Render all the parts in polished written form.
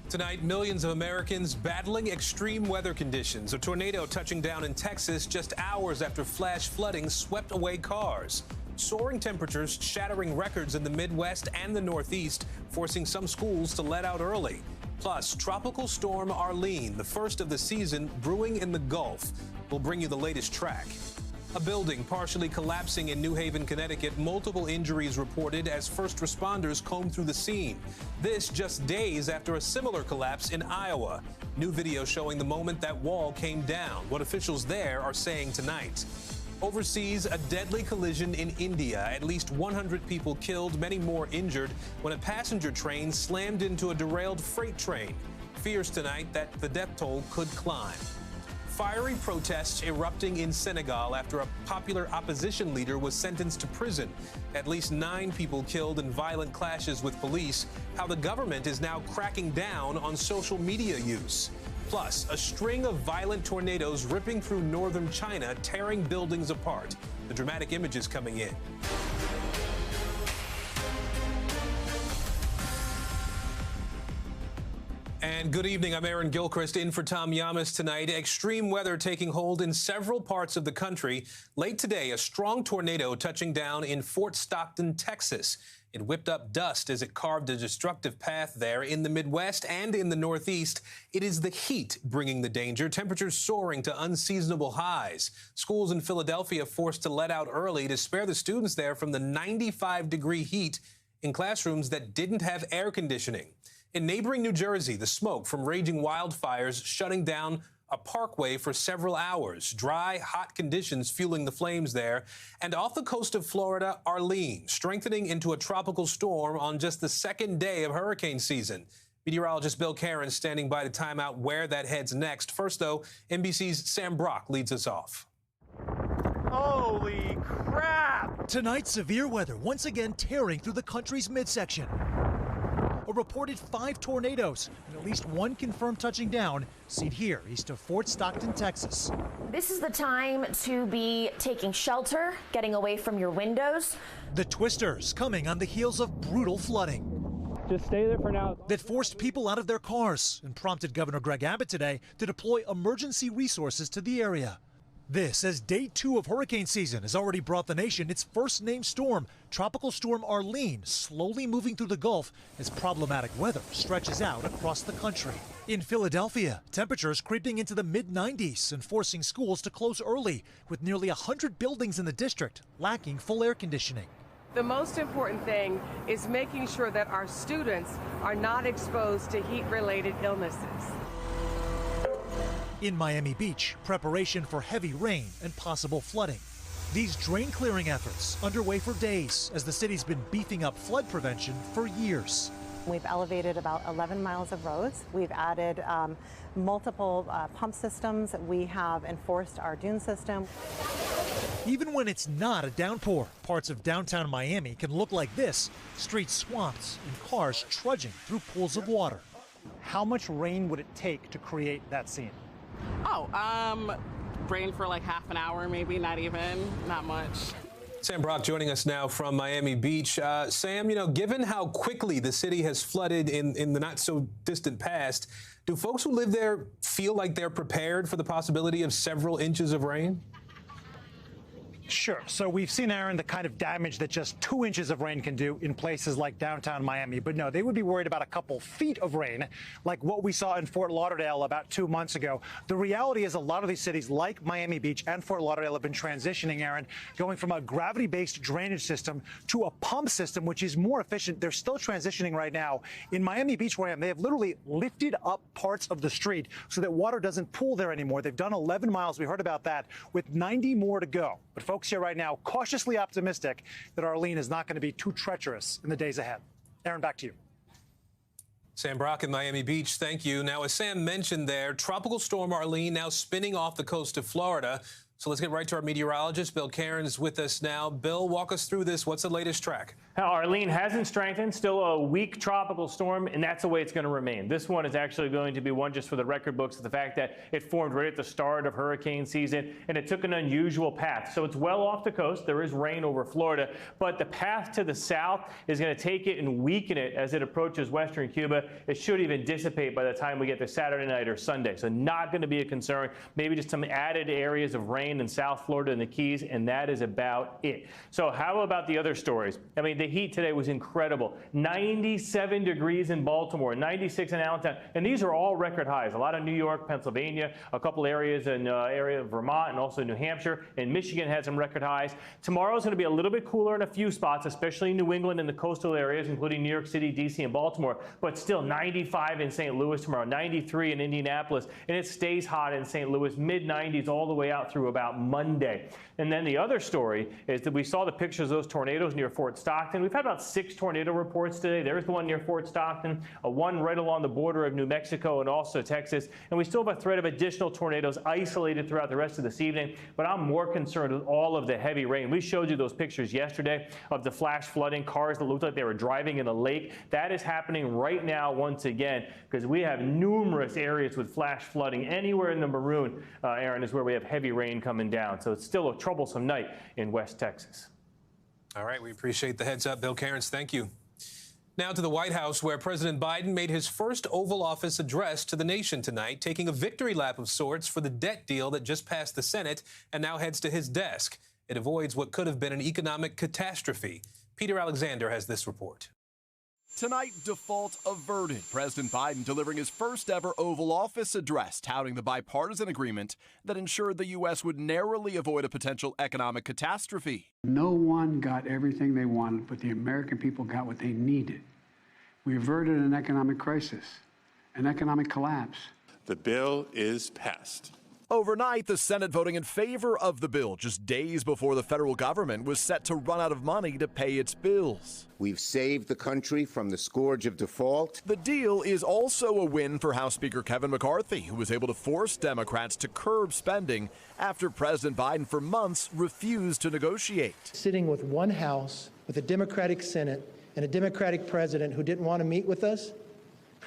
Tonight, millions of Americans battling extreme weather conditions. A tornado touching down in Texas just hours after flash flooding swept away cars. Soaring temperatures shattering records in the Midwest and the Northeast, forcing some schools to let out early. Plus, Tropical Storm Arlene, the first of the season, brewing in the Gulf. We'll bring you the latest track. A building partially collapsing in New Haven, Connecticut. Multiple injuries reported as first responders combed through the scene. This just days after a similar collapse in Iowa. New video showing the moment that wall came down. What officials there are saying tonight. Overseas, a deadly collision in India. At least 100 people killed, many more injured when a passenger train slammed into a derailed freight train. Fears tonight that the death toll could climb. Fiery protests erupting in Senegal after a popular opposition leader was sentenced to prison. At least 9 people killed in violent clashes with police. How the government is now cracking down on social media use. Plus, a string of violent tornadoes ripping through northern China, tearing buildings apart. The dramatic images coming in. And good evening. I'm Aaron Gilchrist in for Tom Llamas tonight. Extreme weather taking hold in several parts of the country. Late today, a strong tornado touching down in Fort Stockton, Texas. It whipped up dust as it carved a destructive path there in the Midwest and in the Northeast. It is the heat bringing the danger. Temperatures soaring to unseasonable highs. Schools in Philadelphia forced to let out early to spare the students there from the 95-degree heat in classrooms that didn't have air conditioning. In neighboring New Jersey, the smoke from raging wildfires shutting down a parkway for several hours. Dry, hot conditions fueling the flames there. And off the coast of Florida, Arlene, strengthening into a tropical storm on just the second day of hurricane season. Meteorologist Bill Karen standing by to time out where that heads next. First, though, NBC's Sam Brock leads us off. Holy crap! Tonight, severe weather once again tearing through the country's midsection. A reported 5 tornadoes and at least 1 confirmed touching down seen here east of Fort Stockton, Texas. This is the time to be taking shelter, getting away from your windows. The twisters coming on the heels of brutal flooding. Just stay there for now. That forced people out of their cars and prompted Governor Greg Abbott today to deploy emergency resources to the area. This as day 2 of hurricane season has already brought the nation its first named storm, Tropical Storm Arlene, slowly moving through the Gulf as problematic weather stretches out across the country. In Philadelphia, temperatures creeping into the mid-90s and forcing schools to close early, with nearly 100 buildings in the district lacking full air conditioning. The most important thing is making sure that our students are not exposed to heat-related illnesses. In Miami Beach, preparation for heavy rain and possible flooding. These drain clearing efforts underway for days as the city's been beefing up flood prevention for years. We've elevated about 11 miles of roads. We've added multiple pump systems. We have enforced our dune system. Even when it's not a downpour, parts of downtown Miami can look like this, streets swamped and cars trudging through pools of water. How much rain would it take to create that scene? Rain for like half an hour, maybe, not much. Sam Brock joining us now from Miami Beach. Sam, given how quickly the city has flooded in the not so distant past, do folks who live there feel like they're prepared for the possibility of several inches of rain? Sure. So we've seen, Aaron, the kind of damage that just 2 inches of rain can do in places like downtown Miami. But no, they would be worried about a couple feet of rain, like what we saw in Fort Lauderdale about 2 months ago. The reality is a lot of these cities, like Miami Beach and Fort Lauderdale, have been transitioning, Aaron, going from a gravity-based drainage system to a pump system, which is more efficient. They're still transitioning right now. In Miami Beach, where I am, they have literally lifted up parts of the street so that water doesn't pool there anymore. They've done 11 miles. We heard about that, with 90 more to go. But folks here right now cautiously optimistic that Arlene is not going to be too treacherous in the days ahead. Aaron, back to you. Sam Brock in Miami Beach, thank you. Now, as Sam mentioned there, Tropical Storm Arlene now spinning off the coast of Florida. So let's get right to our meteorologist. Bill Cairns with us now. Bill, walk us through this. What's the latest track? Arlene hasn't strengthened, still a weak tropical storm, and that's the way it's going to remain. This one is actually going to be one just for the record books, the fact that it formed right at the start of hurricane season, and it took an unusual path. So it's well off the coast. There is rain over Florida, but the path to the south is going to take it and weaken it as it approaches western Cuba. It should even dissipate by the time we get to Saturday night or Sunday. So not going to be a concern. Maybe just some added areas of rain in South Florida and the Keys, and that is about it. So how about the other stories? I mean, the heat today was incredible. 97 degrees in Baltimore, 96 in Allentown, and these are all record highs. A lot of New York, Pennsylvania, a couple areas in area of Vermont and also New Hampshire, and Michigan had some record highs. Tomorrow's going to be a little bit cooler in a few spots, especially in New England and the coastal areas, including New York City, D.C., and Baltimore, but still 95 in St. Louis tomorrow, 93 in Indianapolis, and it stays hot in St. Louis, mid-90s all the way out through about Monday. And then the other story is that we saw the pictures of those tornadoes near Fort Stockton. We've had about 6 tornado reports today. There's the one near Fort Stockton, one right along the border of New Mexico and also Texas. And we still have a threat of additional tornadoes isolated throughout the rest of this evening. But I'm more concerned with all of the heavy rain. We showed you those pictures yesterday of the flash flooding, cars that looked like they were driving in a lake. That is happening right now once again because we have numerous areas with flash flooding. Anywhere in the maroon, Aaron, is where we have heavy rain coming down. So it's still a troublesome night in West Texas. All right, we appreciate the heads up, Bill Cairns. Thank you. Now to the White House, where President Biden made his first Oval Office address to the nation tonight, taking a victory lap of sorts for the debt deal that just passed the Senate and now heads to his desk. It avoids what could have been an economic catastrophe. Peter Alexander has this report. Tonight, default averted. President Biden delivering his first ever Oval Office address, touting the bipartisan agreement that ensured the U.S. would narrowly avoid a potential economic catastrophe. No one got everything they wanted, but the American people got what they needed. We averted an economic crisis, an economic collapse. The bill is passed. Overnight, the Senate voting in favor of the bill just days before the federal government was set to run out of money to pay its bills. We've saved the country from the scourge of default. The deal is also a win for House Speaker Kevin McCarthy, who was able to force Democrats to curb spending after President Biden for months refused to negotiate. Sitting with one House, with a Democratic Senate, and a Democratic president who didn't want to meet with us,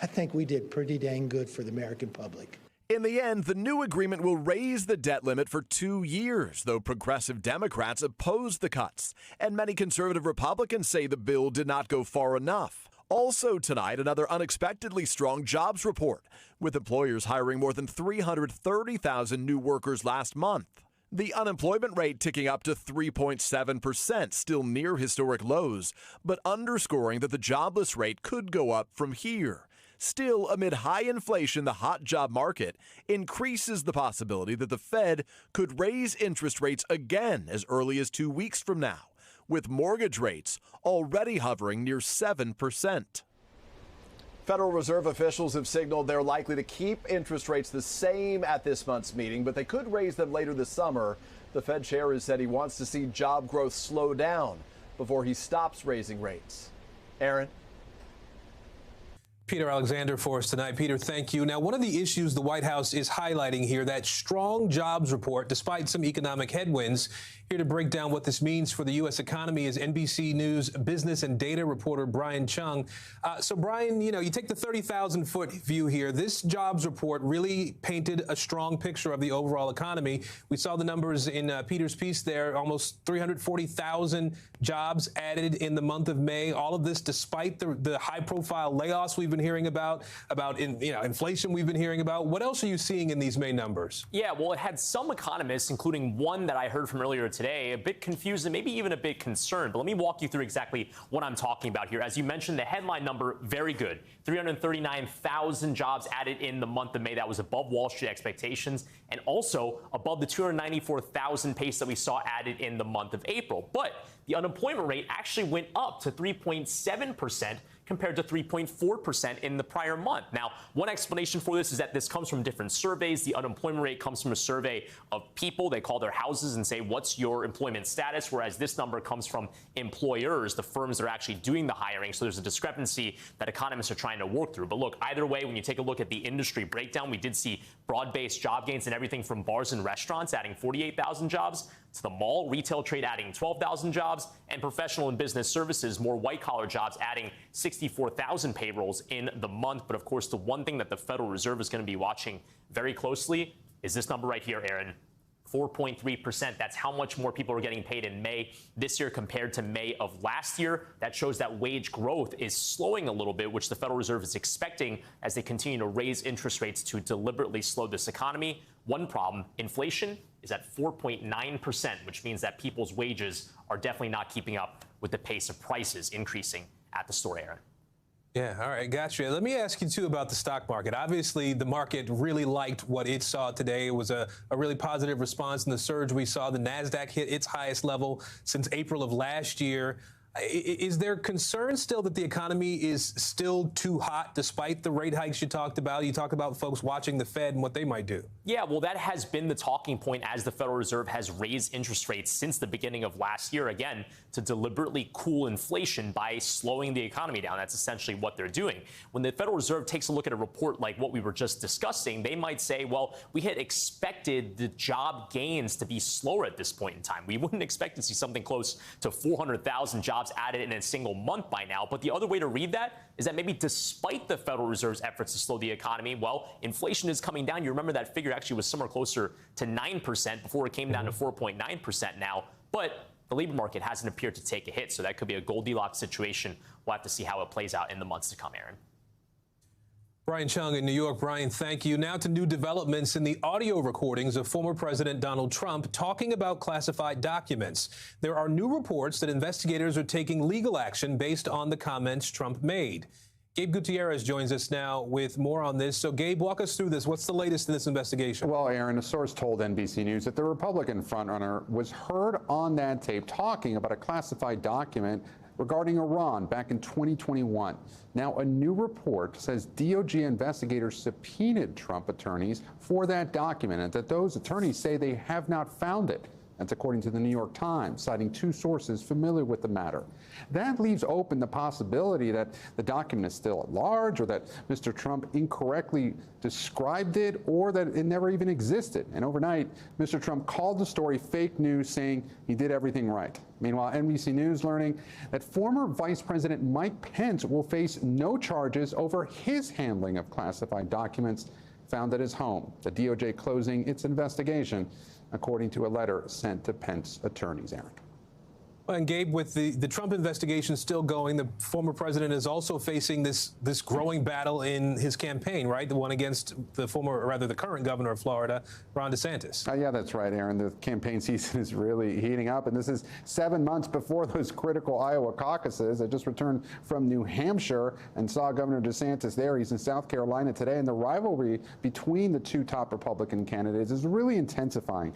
I think we did pretty dang good for the American public. In the end, the new agreement will raise the debt limit for 2 years, though progressive Democrats oppose the cuts, and many conservative Republicans say the bill did not go far enough. Also tonight, another unexpectedly strong jobs report, with employers hiring more than 330,000 new workers last month. The unemployment rate ticking up to 3.7%, still near historic lows, but underscoring that the jobless rate could go up from here. Still, amid high inflation, the hot job market increases the possibility that the Fed could raise interest rates again as early as 2 weeks from now, with mortgage rates already hovering near 7%. Federal Reserve officials have signaled they're likely to keep interest rates the same at this month's meeting, but they could raise them later this summer. The Fed chair has said he wants to see job growth slow down before he stops raising rates. Aaron? Peter Alexander for us tonight. Peter, thank you. Now, one of the issues the White House is highlighting here, that strong jobs report, despite some economic headwinds. Here to break down what this means for the U.S. economy is NBC News business and data reporter Brian Chung. So, Brian, you take the 30,000-foot view here. This jobs report really painted a strong picture of the overall economy. We saw the numbers in Peter's piece there, almost 340,000 jobs added in the month of May. All of this despite the high-profile layoffs we've been hearing about inflation we've been hearing about. What else are you seeing in these May numbers? Yeah, well, it had some economists, including one that I heard from earlier today, a bit confused and maybe even a bit concerned. But let me walk you through exactly what I'm talking about here. As you mentioned, the headline number, very good. 339,000 jobs added in the month of May. That was above Wall Street expectations and also above the 294,000 pace that we saw added in the month of April. But the unemployment rate actually went up to 3.7% compared to 3.4% in the prior month. Now, one explanation for this is that this comes from different surveys. The unemployment rate comes from a survey of people. They call their houses and say, what's your employment status? Whereas this number comes from employers, the firms that are actually doing the hiring. So there's a discrepancy that economists are trying to work through. But look, either way, when you take a look at the industry breakdown, we did see broad-based job gains in everything from bars and restaurants adding 48,000 jobs to the mall, retail trade adding 12,000 jobs, and professional and business services, more white-collar jobs adding 64,000 payrolls in the month. But of course, the one thing that the Federal Reserve is going to be watching very closely is this number right here, Aaron. 4.3%. That's how much more people are getting paid in May this year compared to May of last year. That shows that wage growth is slowing a little bit, which the Federal Reserve is expecting as they continue to raise interest rates to deliberately slow this economy. One problem, inflation is at 4.9%, which means that people's wages are definitely not keeping up with the pace of prices increasing at the store, Aaron. Yeah, all right, gotcha. Let me ask you, too, about the stock market. Obviously, the market really liked what it saw today. It was a really positive response in the surge we saw. The NASDAQ hit its highest level since April of last year. Is there concern still that the economy is still too hot despite the rate hikes you talked about? You talked about folks watching the Fed and what they might do. Yeah, well, that has been the talking point as the Federal Reserve has raised interest rates since the beginning of last year, again, to deliberately cool inflation by slowing the economy down. That's essentially what they're doing. When the Federal Reserve takes a look at a report like what we were just discussing, they might say, well, we had expected the job gains to be slower at this point in time. We wouldn't expect to see something close to 400,000 jobs added in a single month by now. But the other way to read that is that maybe despite the Federal Reserve's efforts to slow the economy, well, inflation is coming down. You remember that figure actually was somewhere closer to 9% before it came down to 4.9% now. But the labor market hasn't appeared to take a hit, so that could be a Goldilocks situation. We'll have to see how it plays out in the months to come, Aaron. Brian Chung in New York. Brian, thank you. Now to new developments in the audio recordings of former President Donald Trump talking about classified documents. There are new reports that investigators are taking legal action based on the comments Trump made. Gabe Gutierrez joins us now with more on this. So, Gabe, walk us through this. What's the latest in this investigation? Well, Aaron, a source told NBC News that the Republican frontrunner was heard on that tape talking about a classified document regarding Iran back in 2021. Now, a new report says DOJ investigators subpoenaed Trump attorneys for that document and that those attorneys say they have not found it. That's according to the New York Times, citing two sources familiar with the matter. That leaves open the possibility that the document is still at large, or that Mr. Trump incorrectly described it, or that it never even existed. And overnight, Mr. Trump called the story fake news, saying he did everything right. Meanwhile, NBC News learning that former Vice President Mike Pence will face no charges over his handling of classified documents found at his home. The DOJ closing its investigation, according to a letter sent to Pence attorneys, Aaron. And Gabe, with the Trump investigation still going, the former president is also facing this growing battle in his campaign, right? The one against the current governor of Florida, Ron DeSantis. Yeah, that's right, Aaron. The campaign season is really heating up, and this is 7 months before those critical Iowa caucuses. I just returned from New Hampshire and saw Governor DeSantis there. He's in South Carolina today, and the rivalry between the two top Republican candidates is really intensifying.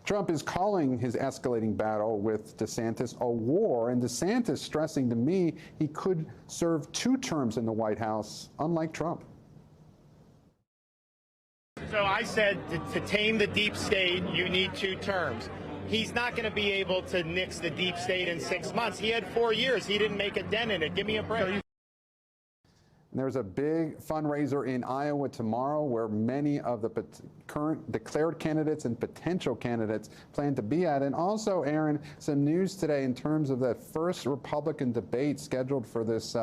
Trump is calling his escalating battle with DeSantis a war, and DeSantis stressing to me he could serve 2 terms in the White House, unlike Trump. So I said to tame the deep state, you need 2 terms. He's not going to be able to nix the deep state in 6 months. He had 4 years. He didn't make a dent in it. Give me a break. There's a big fundraiser in Iowa tomorrow where many of the current declared candidates and potential candidates plan to be at. And also, Aaron, some news today in terms of that first Republican debate scheduled for this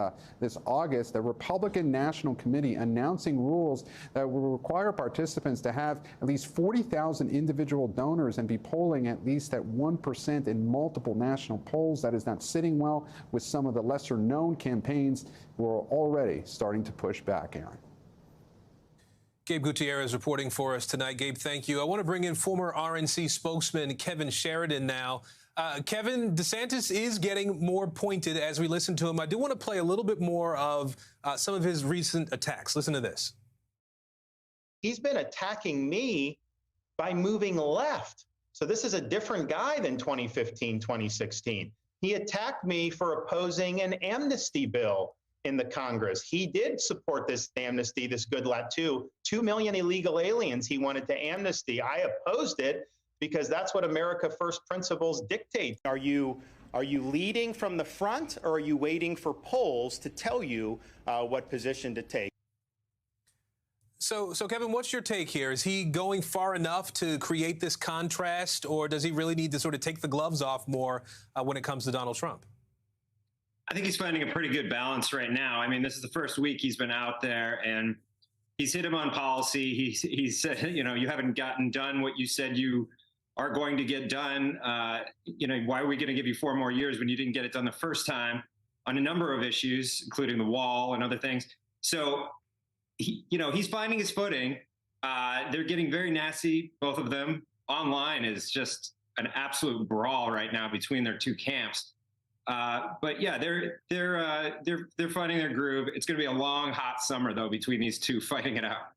August. The Republican National Committee announcing rules that will require participants to have at least 40,000 individual donors and be polling at least at 1% in multiple national polls. That is not sitting well with some of the lesser known campaigns who are already starting to push back, Aaron. Gabe Gutierrez reporting for us tonight. Gabe, thank you. I want to bring in former RNC spokesman Kevin Sheridan now. Kevin, DeSantis is getting more pointed as we listen to him. I do want to play a little bit more of some of his recent attacks. Listen to this. He's been attacking me by moving left. So this is a different guy than 2015, 2016. He attacked me for opposing an amnesty bill in the Congress. He did support this amnesty, this good lot too. 2 million illegal aliens he wanted to amnesty. I opposed it because that's what America First principles dictate. Are you leading from the front, or are you waiting for polls to tell you what position to take? So Kevin, what's your take here? Is he going far enough to create this contrast, or does he really need to sort of take the gloves off more when it comes to Donald Trump? I think he's finding a pretty good balance right now. I mean, this is the first week he's been out there, and he's hit him on policy. He said, you know, you haven't gotten done what you said you are going to get done. You know, why are we going to give you 4 more years when you didn't get it done the first time on a number of issues, including the wall and other things? So, he's finding his footing. They're getting very nasty, both of them. Online is just an absolute brawl right now between their two camps. But yeah, they're finding their groove. It's going to be a long, hot summer though between these two fighting it out.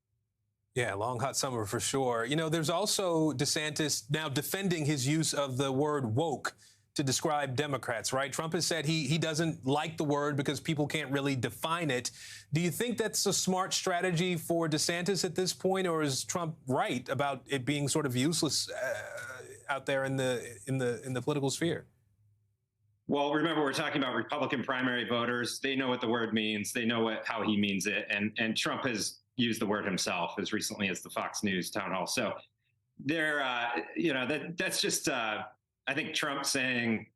Yeah, long, hot summer for sure. You know, there's also DeSantis now defending his use of the word woke to describe Democrats, right? Trump has said he doesn't like the word because people can't really define it. Do you think that's a smart strategy for DeSantis at this point, or is Trump right about it being sort of useless out there in the political sphere? Well, remember, we're talking about Republican primary voters. They know what the word means. They know how he means it. And Trump has used the word himself as recently as the Fox News town hall. So that's just, I think Trump saying,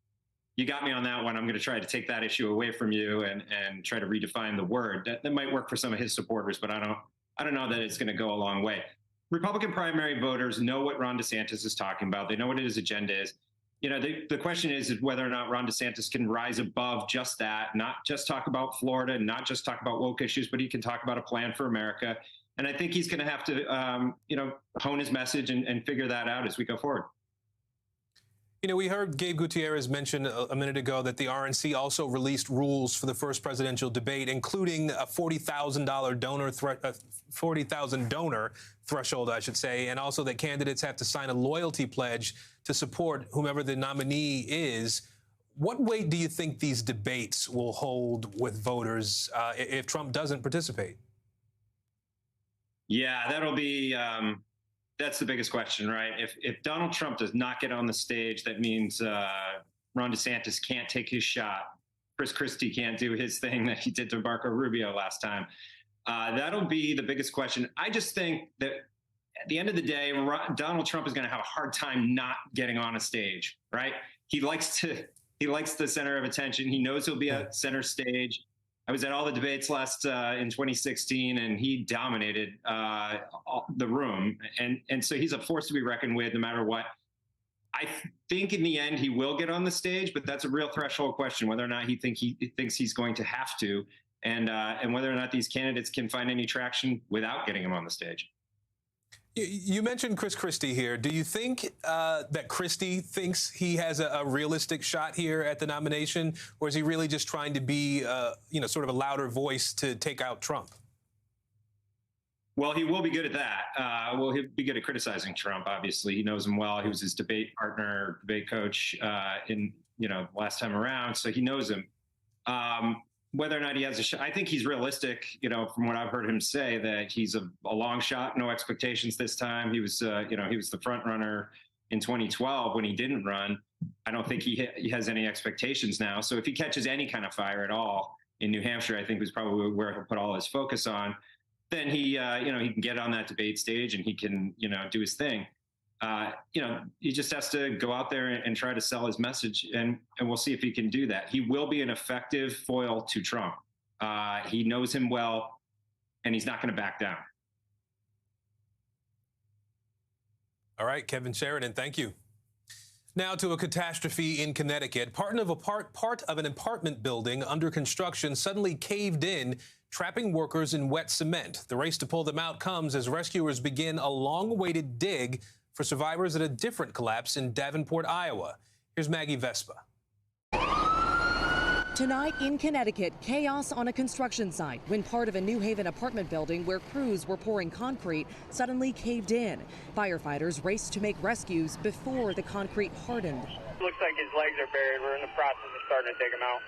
you got me on that one. I'm going to try to take that issue away from you and try to redefine the word. That might work for some of his supporters, but I don't know that it's going to go a long way. Republican primary voters know what Ron DeSantis is talking about. They know what his agenda is. You know, the question is whether or not Ron DeSantis can rise above just that, not just talk about Florida, not just talk about woke issues, but he can talk about a plan for America. And I think he's going to have to, hone his message and figure that out as we go forward. You know, we heard Gabe Gutierrez mention a minute ago that the RNC also released rules for the first presidential debate, including a $40,000 donor threshold, I should say, and also that candidates have to sign a loyalty pledge to support whomever the nominee is. What weight do you think these debates will hold with voters if Trump doesn't participate? Yeah, that'll be that's the biggest question, right? If Donald Trump does not get on the stage, that means Ron DeSantis can't take his shot. Chris Christie can't do his thing that he did to Marco Rubio last time. That'll be the biggest question. I just think that at the end of the day, Donald Trump is going to have a hard time not getting on a stage, right? He likes the center of attention. He knows he'll be at center stage. I was at all the debates in 2016, and he dominated the room. And so he's a force to be reckoned with no matter what. I think in the end he will get on the stage, but that's a real threshold question, whether or not he thinks he's going to have to, and whether or not these candidates can find any traction without getting him on the stage. You mentioned Chris Christie here. Do you think that Christie thinks he has a realistic shot here at the nomination, or is he really just trying to be, sort of a louder voice to take out Trump? Well, he will be good at that. He'll be good at criticizing Trump. Obviously, he knows him well. He was his debate partner, debate coach last time around, so he knows him. Whether or not he has a shot, I think he's realistic, from what I've heard him say, that he's a long shot, no expectations this time. He was the front runner in 2012 when he didn't run. I don't think he has any expectations now. So if he catches any kind of fire at all in New Hampshire, I think was probably where he'll put all his focus on. Then he can get on that debate stage and he can, do his thing. He just has to go out there and try to sell his message, and we'll see if he can do that. He will be an effective foil to Trump. He knows him well, and he's not going to back down. All right, Kevin Sheridan, thank you. Now to a catastrophe in Connecticut. Part of an apartment building under construction suddenly caved in, trapping workers in wet cement. The race to pull them out comes as rescuers begin a long-awaited dig for survivors at a different collapse in Davenport, Iowa. Here's Maggie Vespa. Tonight in Connecticut, chaos on a construction site when part of a New Haven apartment building where crews were pouring concrete suddenly caved in. Firefighters raced to make rescues before the concrete hardened. Looks like his legs are buried. We're in the process of starting to dig him out.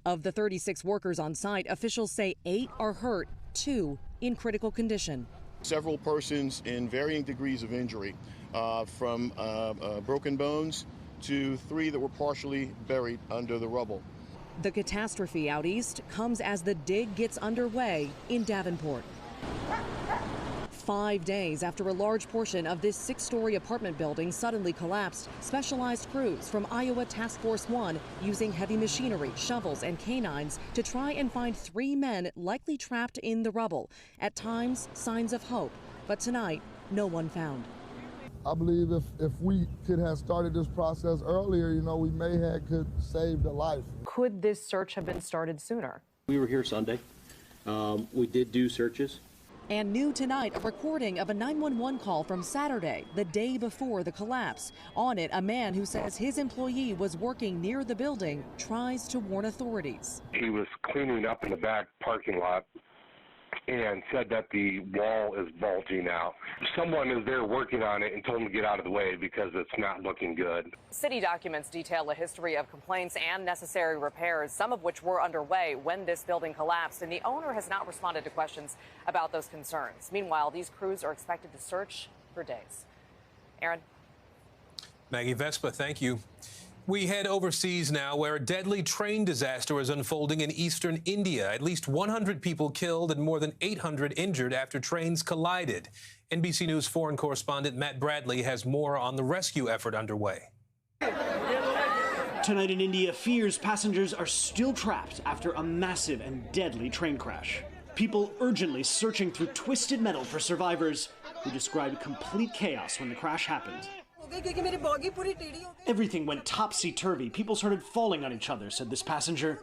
Of the 36 workers on site, officials say 8 are hurt, 2 in critical condition. Several persons in varying degrees of injury, from broken bones to 3 that were partially buried under the rubble. The catastrophe out east comes as the dig gets underway in Davenport. 5 days after a large portion of this 6-story apartment building suddenly collapsed, specialized crews from Iowa Task Force 1 using heavy machinery, shovels, and canines to try and find 3 men likely trapped in the rubble. At times, signs of hope, but tonight, no one found. I believe if we could have started this process earlier, we could save a life. Could this search have been started sooner? We were here Sunday. We did do searches. And new tonight, a recording of a 911 call from Saturday, the day before the collapse. On it, a man who says his employee was working near the building tries to warn authorities. He was cleaning up in the back parking lot and said that the wall is bulging out. Someone is there working on it and told him to get out of the way because it's not looking good. City documents detail a history of complaints and necessary repairs, some of which were underway when this building collapsed, and the owner has not responded to questions about those concerns. Meanwhile, these crews are expected to search for days. Aaron? Maggie Vespa, thank you. We head overseas now, where a deadly train disaster is unfolding in eastern India. At least 100 people killed and more than 800 injured after trains collided. NBC News foreign correspondent Matt Bradley has more on the rescue effort underway. Tonight in India, fears passengers are still trapped after a massive and deadly train crash. People urgently searching through twisted metal for survivors who described complete chaos when the crash happened. Everything went topsy-turvy. People started falling on each other, said this passenger.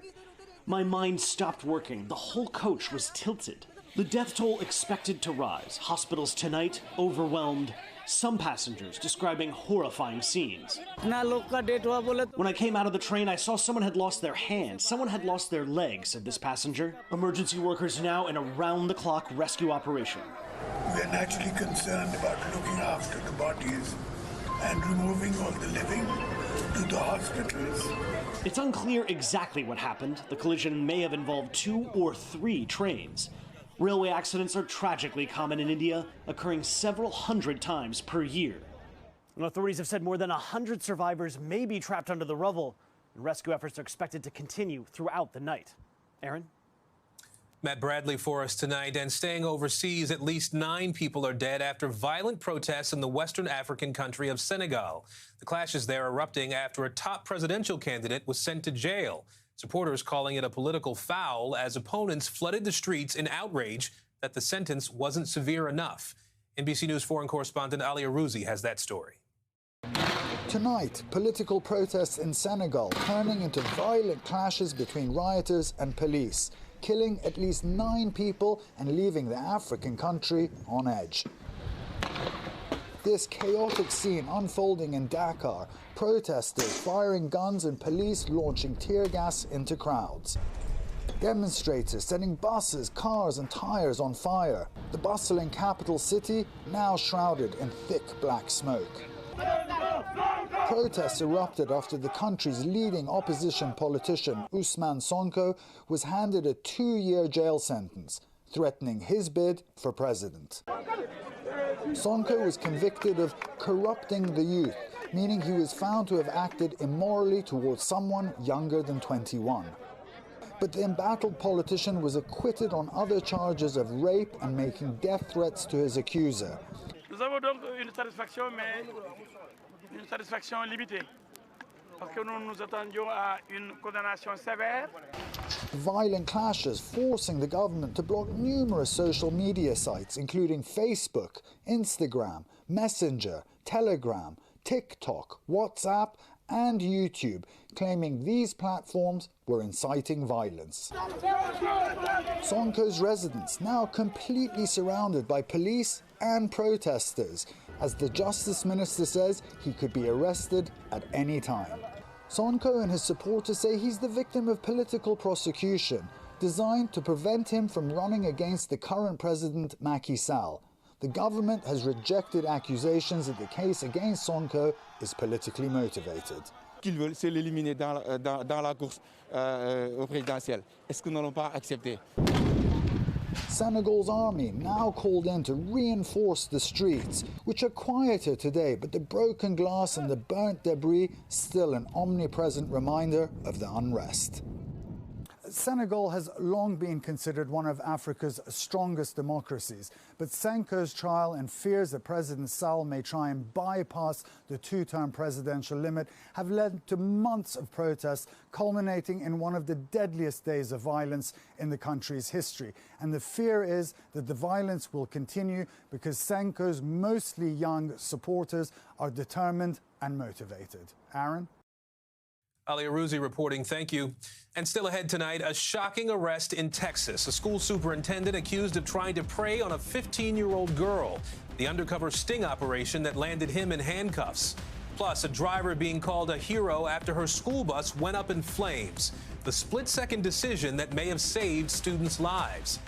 My mind stopped working. The whole coach was tilted. The death toll expected to rise. Hospitals tonight overwhelmed. Some passengers describing horrifying scenes. When I came out of the train, I saw someone had lost their hand. Someone had lost their leg, said this passenger. Emergency workers now in a round-the-clock rescue operation. We are naturally concerned about looking after the bodies and removing all the living to the hospitals. It's unclear exactly what happened. The collision may have involved 2 or 3 trains. Railway accidents are tragically common in India, occurring several hundred times per year. And authorities have said more than 100 survivors may be trapped under the rubble, and rescue efforts are expected to continue throughout the night. Aaron? Matt Bradley for us tonight. And staying overseas, at least 9 people are dead after violent protests in the Western African country of Senegal. The clashes there erupting after a top presidential candidate was sent to jail. Supporters calling it a political foul as opponents flooded the streets in outrage that the sentence wasn't severe enough. NBC News foreign correspondent Ali Arouzi has that story. Tonight, political protests in Senegal turning into violent clashes between rioters and police, killing at least 9 people and leaving the African country on edge. This chaotic scene unfolding in Dakar, protesters firing guns and police launching tear gas into crowds. Demonstrators setting buses, cars and tires on fire. The bustling capital city now shrouded in thick black smoke. Protests erupted after the country's leading opposition politician, Ousmane Sonko, was handed a 2-year jail sentence, threatening his bid for president. Sonko was convicted of corrupting the youth, meaning he was found to have acted immorally towards someone younger than 21. But the embattled politician was acquitted on other charges of rape and making death threats to his accuser. Nous avons donc une satisfaction, mais une satisfaction limitée, parce que nous nous attendions à une condamnation sévère. Violent clashes forcing the government to block numerous social media sites, including Facebook, Instagram, Messenger, Telegram, TikTok, WhatsApp, and YouTube, claiming these platforms were inciting violence. Sonko's residence now completely surrounded by police and protesters, as the Justice Minister says he could be arrested at any time. Sonko and his supporters say he's the victim of political prosecution, designed to prevent him from running against the current president, Macky Sall. The government has rejected accusations that the case against Sonko is politically motivated. qu'ils veulent, c'est l'éliminer dans la course présidentielle. Est-ce que nous n'allons pas accepter? Senegal's army now called in to reinforce the streets, which are quieter today, but the broken glass and the burnt debris still an omnipresent reminder of the unrest. Senegal has long been considered one of Africa's strongest democracies, but Sonko's trial and fears that President Sall may try and bypass the two-term presidential limit have led to months of protests, culminating in one of the deadliest days of violence in the country's history. And the fear is that the violence will continue because Sonko's mostly young supporters are determined and motivated. Aaron? Ali Arouzi reporting. Thank you. And still ahead tonight, a shocking arrest in Texas. A school superintendent accused of trying to prey on a 15-year-old girl. The undercover sting operation that landed him in handcuffs. Plus, a driver being called a hero after her school bus went up in flames. The split-second decision that may have saved students' lives.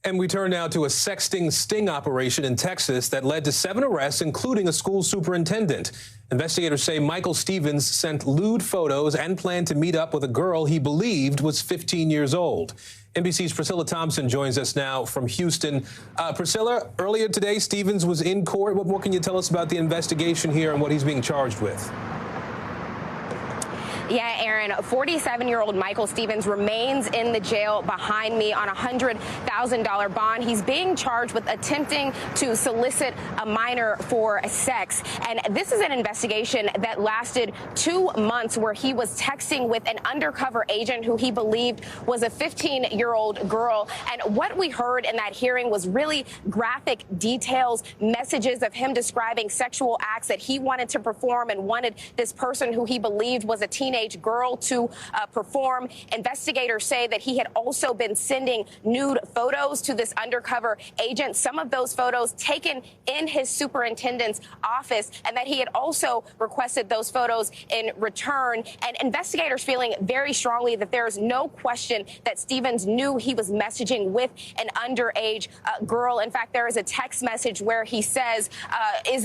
And we turn now to a sexting sting operation in Texas that led to 7 arrests, including a school superintendent. Investigators say Michael Stevens sent lewd photos and planned to meet up with a girl he believed was 15 years old. NBC's Priscilla Thompson joins us now from Houston. Priscilla, earlier today, Stevens was in court. What more can you tell us about the investigation here and what he's being charged with? Yeah, Aaron, 47-year-old Michael Stevens remains in the jail behind me on a $100,000 bond. He's being charged with attempting to solicit a minor for sex. And this is an investigation that lasted 2 months where he was texting with an undercover agent who he believed was a 15-year-old girl. And what we heard in that hearing was really graphic details, messages of him describing sexual acts that he wanted to perform and wanted this person who he believed was a teenage girl to perform. Investigators say that he had also been sending nude photos to this undercover agent, some of those photos taken in his superintendent's office, and that he had also requested those photos in return. And investigators feeling very strongly that there is no question that Stevens knew he was messaging with an underage girl. In fact, there is a text message where he says,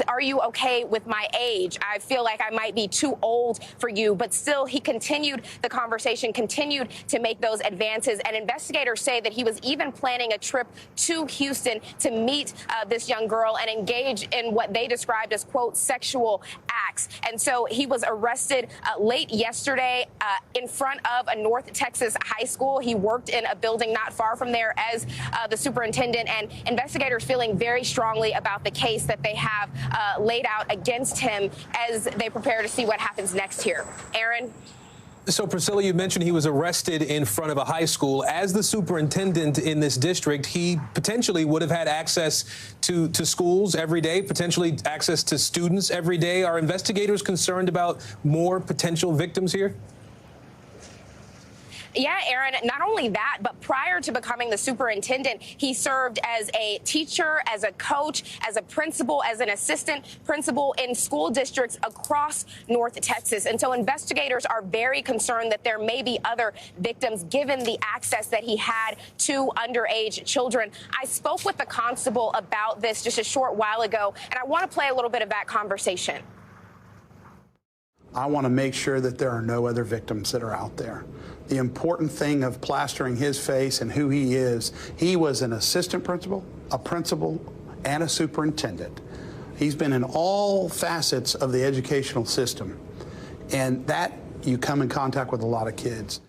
are you okay with my age? I feel like I might be too old for you, but still he continued the conversation, continued to make those advances. And investigators say that he was even planning a trip to Houston to meet this young girl and engage in what they described as, quote, sexual acts. And so he was arrested late yesterday in front of a North Texas high school. He worked in a building not far from there as the superintendent, and investigators feeling very strongly about the case that they have laid out against him as they prepare to see what happens next here. Aaron? So, Priscilla, you mentioned he was arrested in front of a high school. As the superintendent in this district, he potentially would have had access to schools every day, potentially access to students every day. Are investigators concerned about more potential victims here? Yeah, Aaron, not only that, but prior to becoming the superintendent, he served as a teacher, as a coach, as a principal, as an assistant principal in school districts across North Texas. And so investigators are very concerned that there may be other victims given the access that he had to underage children. I spoke with the constable about this just a short while ago, and I want to play a little bit of that conversation. I want to make sure that there are no other victims that are out there. The important thing of plastering his face and who he is, he was an assistant principal, a principal, and a superintendent. He's been in all facets of the educational system, and that you come in contact with a lot of kids.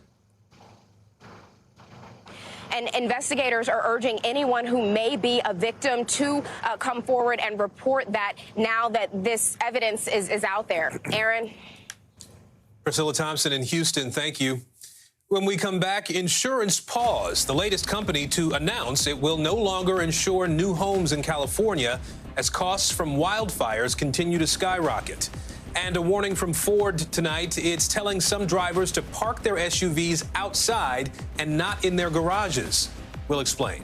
And investigators are urging anyone who may be a victim to come forward and report that now that this evidence is out there. Aaron? Priscilla Thompson in Houston, thank you. When we come back, insurance pause, the latest company to announce it will no longer insure new homes in California as costs from wildfires continue to skyrocket. And a warning from Ford tonight. It's telling some drivers to park their SUVs outside and not in their garages. We'll explain.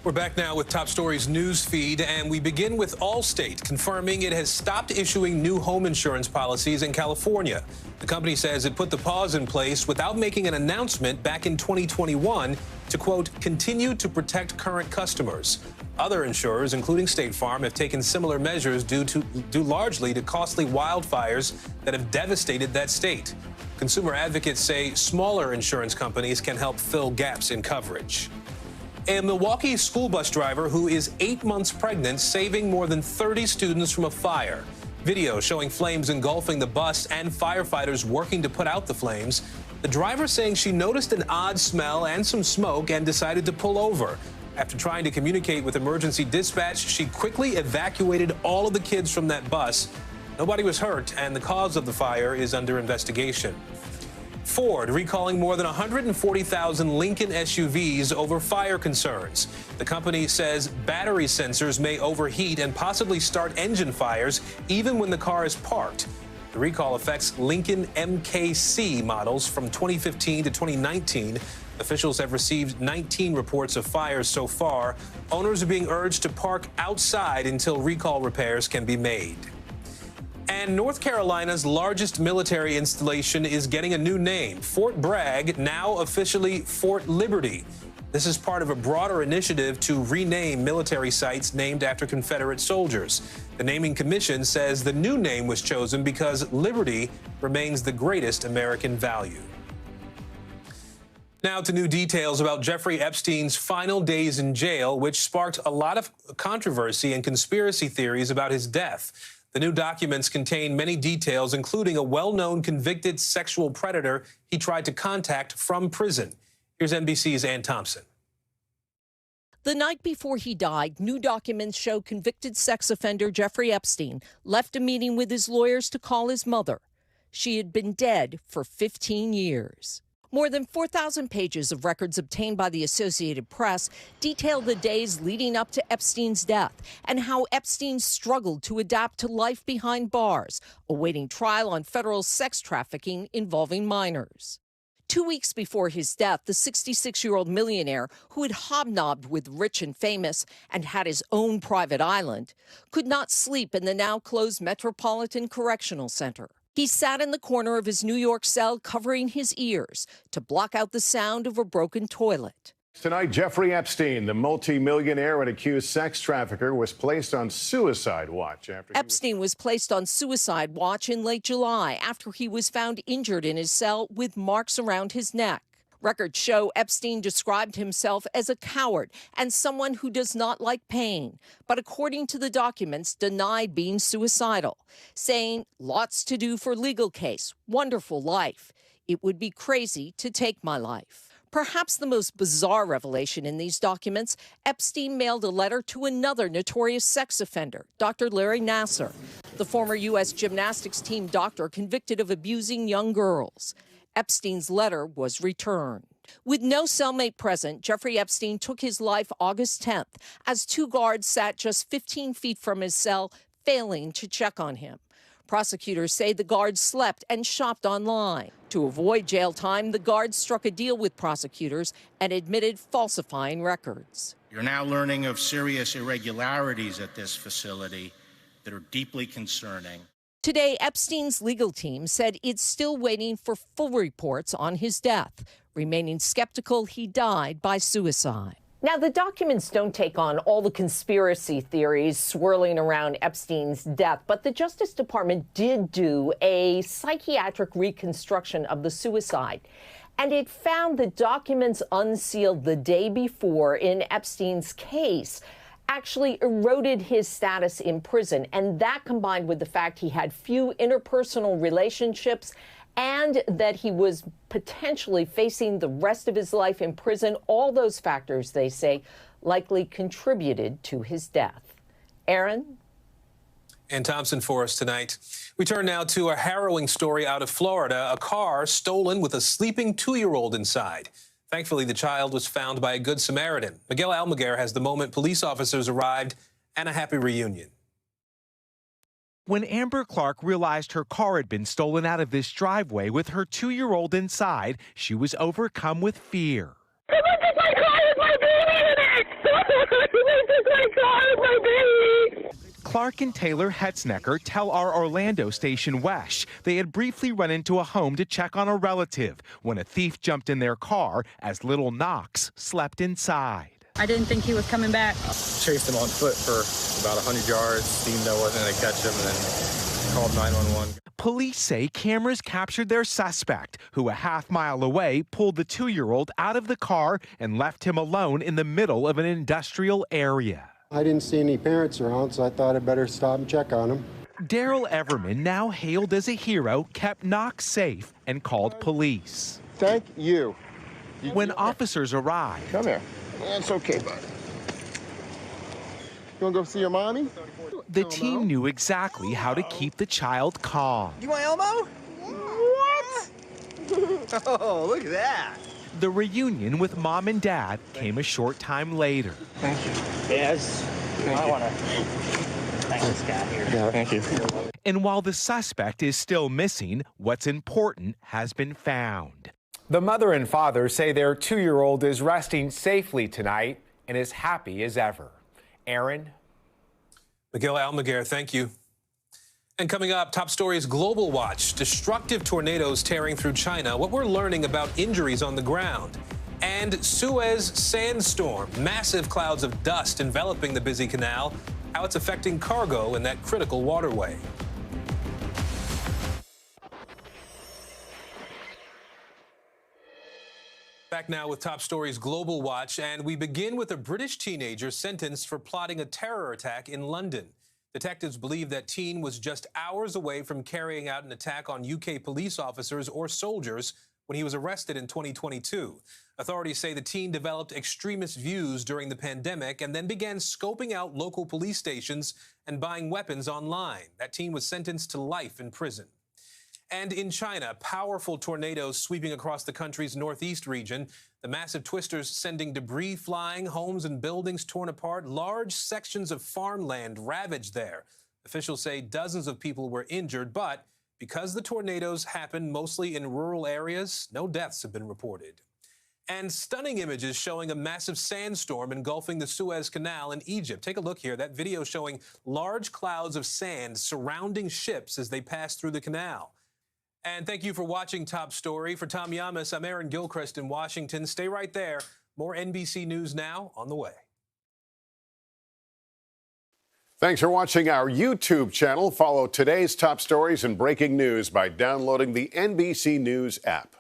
We're back now with Top Stories news feed, and we begin with Allstate confirming it has stopped issuing new home insurance policies in California. The company says it put the pause in place without making an announcement back in 2021 to, quote, continue to protect current customers. Other insurers, including State Farm, have taken similar measures due largely to costly wildfires that have devastated that state. Consumer advocates say smaller insurance companies can help fill gaps in coverage. A Milwaukee school bus driver who is 8 months pregnant saving more than 30 students from a fire. Video showing flames engulfing the bus and firefighters working to put out the flames. The driver saying she noticed an odd smell and some smoke and decided to pull over. After trying to communicate with emergency dispatch, she quickly evacuated all of the kids from that bus. Nobody was hurt, and the cause of the fire is under investigation. Ford recalling more than 140,000 Lincoln SUVs over fire concerns. The company says battery sensors may overheat and possibly start engine fires even when the car is parked. The recall affects Lincoln MKC models from 2015 to 2019. Officials have received 19 reports of fires so far. Owners are being urged to park outside until recall repairs can be made. And North Carolina's largest military installation is getting a new name. Fort Bragg, now officially Fort Liberty. This is part of a broader initiative to rename military sites named after Confederate soldiers. The naming commission says the new name was chosen because liberty remains the greatest American value. Now to new details about Jeffrey Epstein's final days in jail, which sparked a lot of controversy and conspiracy theories about his death. The new documents contain many details, including a well-known convicted sexual predator he tried to contact from prison. Here's NBC's Ann Thompson. The night before he died, new documents show convicted sex offender Jeffrey Epstein left a meeting with his lawyers to call his mother. She had been dead for 15 years. More than 4,000 pages of records obtained by the Associated Press detail the days leading up to Epstein's death and how Epstein struggled to adapt to life behind bars, awaiting trial on federal sex trafficking involving minors. 2 weeks before his death, the 66-year-old millionaire who had hobnobbed with rich and famous and had his own private island could not sleep in the now-closed Metropolitan Correctional Center. He sat in the corner of his New York cell covering his ears to block out the sound of a broken toilet. Tonight, Jeffrey Epstein, the multimillionaire and accused sex trafficker, was placed on suicide watch after Epstein was placed on suicide watch in late July after he was found injured in his cell with marks around his neck. Records show Epstein described himself as a coward and someone who does not like pain, but according to the documents, denied being suicidal, saying, "Lots to do for legal case, wonderful life. It would be crazy to take my life." Perhaps the most bizarre revelation in these documents, Epstein mailed a letter to another notorious sex offender, Dr. Larry Nassar, the former U.S. gymnastics team doctor convicted of abusing young girls. Epstein's letter was returned. With no cellmate present, Jeffrey Epstein took his life August 10th as two guards sat just 15 feet from his cell, failing to check on him. Prosecutors say the guards slept and shopped online. To avoid jail time, the guards struck a deal with prosecutors and admitted falsifying records. You're now learning of serious irregularities at this facility that are deeply concerning. Today, Epstein's legal team said it's still waiting for full reports on his death, remaining skeptical he died by suicide. Now, the documents don't take on all the conspiracy theories swirling around Epstein's death, but the Justice Department did do a psychiatric reconstruction of the suicide. And it found the documents unsealed the day before in Epstein's case actually eroded his status in prison. And that, combined with the fact he had few interpersonal relationships and that he was potentially facing the rest of his life in prison, all those factors, they say, likely contributed to his death. Aaron? Ann Thompson for us tonight. We turn now to a harrowing story out of Florida, a car stolen with a sleeping 2-year-old inside. Thankfully, the child was found by a Good Samaritan. Miguel Almaguer has the moment police officers arrived and a happy reunion. When Amber Clark realized her car had been stolen out of this driveway with her 2-year-old inside, she was overcome with fear. Look at my car with my baby in it! Look took my car, my baby. Clark and Taylor Hetznecker tell our Orlando station WESH they had briefly run into a home to check on a relative when a thief jumped in their car as little Knox slept inside. I didn't think he was coming back. Chased him on foot for about 100 yards, deemed I wasn't going to catch him, and then called 911. Police say cameras captured their suspect, who a half-mile away pulled the 2-year-old out of the car and left him alone in the middle of an industrial area. I didn't see any parents around, so I thought I'd better stop and check on him. Daryl Everman, now hailed as a hero, kept Knox safe and called police. Thank you. When officers arrived, Come here. It's okay, bud. You want to go see your mommy? the team knew exactly how to keep the child calm. You want Elmo? What? Oh, look at that. The reunion with mom and dad came a short time later. Thank you. Yes. I want to thank this guy here. Yeah, thank you. And while the suspect is still missing, what's important has been found. The mother and father say their 2-year-old is resting safely tonight and is happy as ever. Aaron? Miguel Almaguer, thank you. And coming up, top stories Global Watch. Destructive tornadoes tearing through China. What we're learning about injuries on the ground. And Suez sandstorm. Massive clouds of dust enveloping the busy canal. How it's affecting cargo in that critical waterway. Back now with top stories Global Watch, and we begin with a British teenager sentenced for plotting a terror attack in London. Detectives believe that teen was just hours away from carrying out an attack on UK police officers or soldiers when he was arrested in 2022. Authorities say the teen developed extremist views during the pandemic and then began scoping out local police stations and buying weapons online. That teen was sentenced to life in prison. And in China, powerful tornadoes sweeping across the country's northeast region. The massive twisters sending debris flying, homes and buildings torn apart, large sections of farmland ravaged there. Officials say dozens of people were injured, but because the tornadoes happened mostly in rural areas, no deaths have been reported. And stunning images showing a massive sandstorm engulfing the Suez Canal in Egypt. Take a look here. That video showing large clouds of sand surrounding ships as they pass through the canal. And thank you for watching Top Story. For Tom Llamas, I'm Aaron Gilchrist in Washington. Stay right there. More NBC News Now on the way. Thanks for watching our YouTube channel. Follow today's top stories and breaking news by downloading the NBC News app.